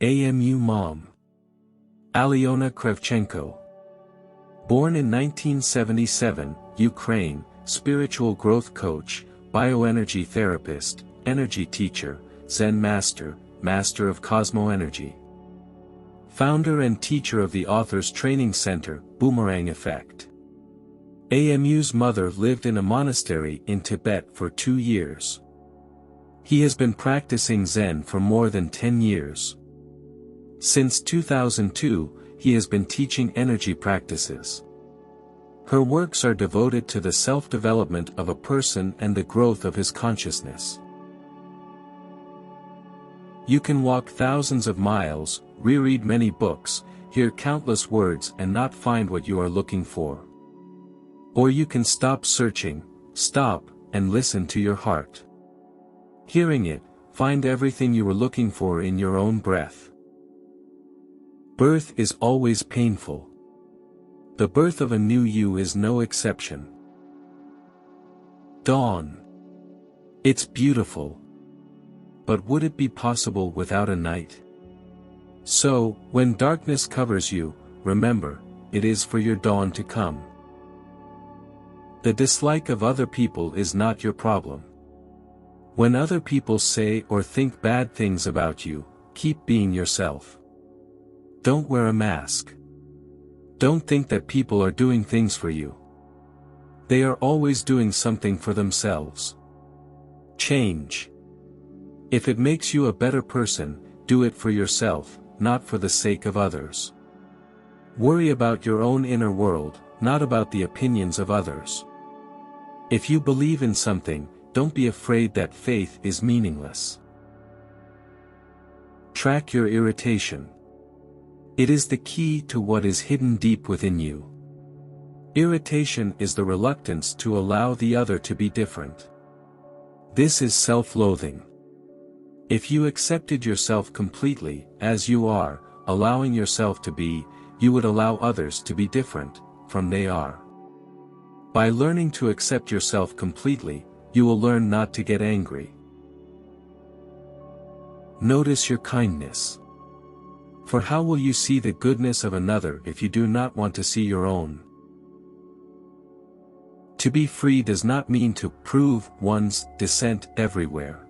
Amu Mom. Alyona Kravchenko. Born in 1977, Ukraine, spiritual growth coach, bioenergy therapist, energy teacher, Zen master, master of cosmoenerget. Founder and teacher of the Authors Training Center, Boomerang Effect. Amu's mother lived in a monastery in Tibet for 2 years. He has been practicing Zen for more than 10 years. Since 2002, he has been teaching energy practices. Her works are devoted to the self-development of a person and the growth of his consciousness. You can walk thousands of miles, reread many books, hear countless words and not find what you are looking for. Or you can stop searching, stop, and listen to your heart. Hearing it, find everything you were looking for in your own breath. Birth is always painful. The birth of a new you is no exception. Dawn. It's beautiful. But would it be possible without a night? So, when darkness covers you, remember, it is for your dawn to come. The dislike of other people is not your problem. When other people say or think bad things about you, keep being yourself. Don't wear a mask. Don't think that people are doing things for you. They are always doing something for themselves. Change. If it makes you a better person, do it for yourself, not for the sake of others. Worry about your own inner world, not about the opinions of others. If you believe in something, don't be afraid that faith is meaningless. Track your irritation. It is the key to what is hidden deep within you. Irritation is the reluctance to allow the other to be different. This is self-loathing. If you accepted yourself completely, as you are, allowing yourself to be, you would allow others to be different from they are. By learning to accept yourself completely, you will learn not to get angry. Notice your kindness. For how will you see the goodness of another if you do not want to see your own? To be free does not mean to prove one's descent everywhere.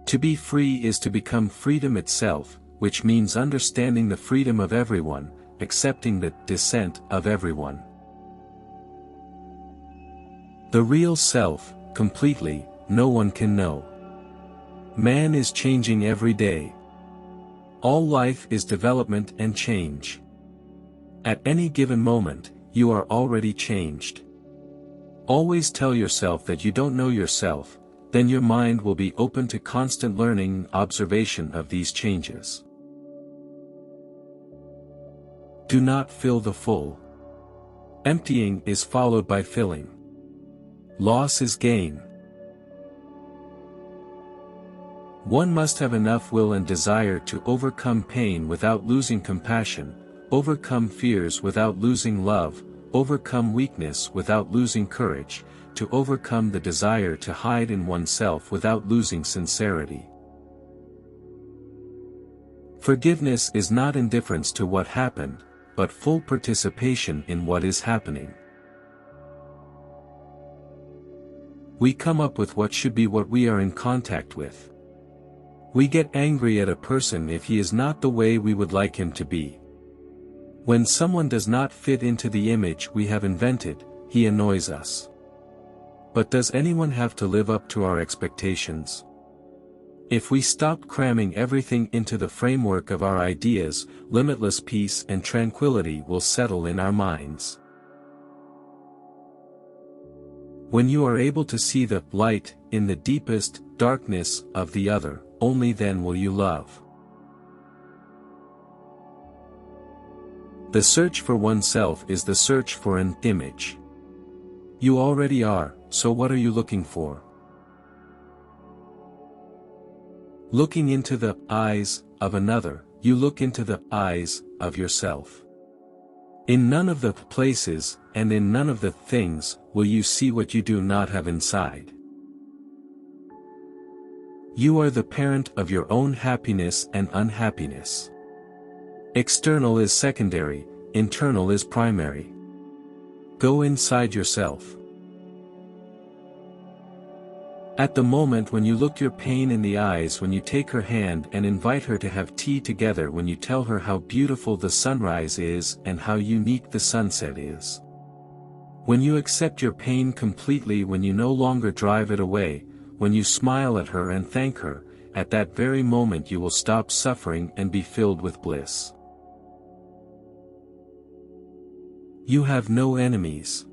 To be free is to become freedom itself, which means understanding the freedom of everyone, accepting the descent of everyone. The real self, completely, no one can know. Man is changing every day. All life is development and change. At any given moment, you are already changed. Always tell yourself that you don't know yourself, then your mind will be open to constant learning and observation of these changes. Do not fill the full. Emptying is followed by filling. Loss is gain. One must have enough will and desire to overcome pain without losing compassion, overcome fears without losing love, overcome weakness without losing courage, to overcome the desire to hide in oneself without losing sincerity. Forgiveness is not indifference to what happened, but full participation in what is happening. We come up with what should be what we are in contact with. We get angry at a person if he is not the way we would like him to be. When someone does not fit into the image we have invented, he annoys us. But does anyone have to live up to our expectations? If we stop cramming everything into the framework of our ideas, limitless peace and tranquility will settle in our minds. When you are able to see the light in the deepest darkness of the other, only then will you love. The search for oneself is the search for an image. You already are, so what are you looking for? Looking into the eyes of another, you look into the eyes of yourself. In none of the places, and in none of the things, will you see what you do not have inside. You are the parent of your own happiness and unhappiness. External is secondary, internal is primary. Go inside yourself. At the moment when you look your pain in the eyes, when you take her hand and invite her to have tea together, when you tell her how beautiful the sunrise is and how unique the sunset is. When you accept your pain completely, when you no longer drive it away, when you smile at her and thank her, at that very moment you will stop suffering and be filled with bliss. You have no enemies.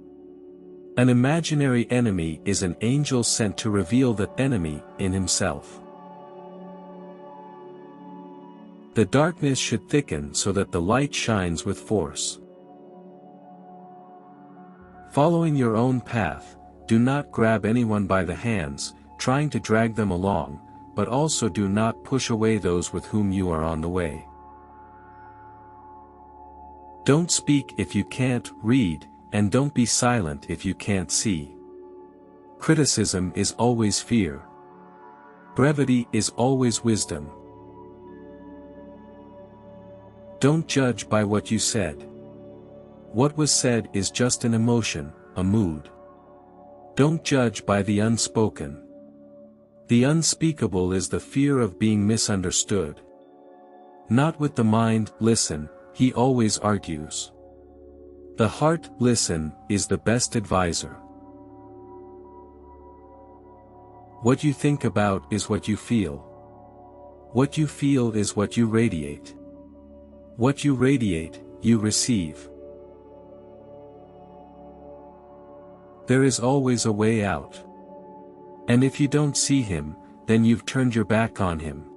An imaginary enemy is an angel sent to reveal the enemy in himself. The darkness should thicken so that the light shines with force. Following your own path, do not grab anyone by the hands, trying to drag them along, but also do not push away those with whom you are on the way. Don't speak if you can't read, and don't be silent if you can't see. Criticism is always fear. Brevity is always wisdom. Don't judge by what you said. What was said is just an emotion, a mood. Don't judge by the unspoken. The unspeakable is the fear of being misunderstood. Not with the mind, listen, he always argues. The heart, listen, is the best advisor. What you think about is what you feel. What you feel is what you radiate. What you radiate, you receive. There is always a way out. And if you don't see him, then you've turned your back on him.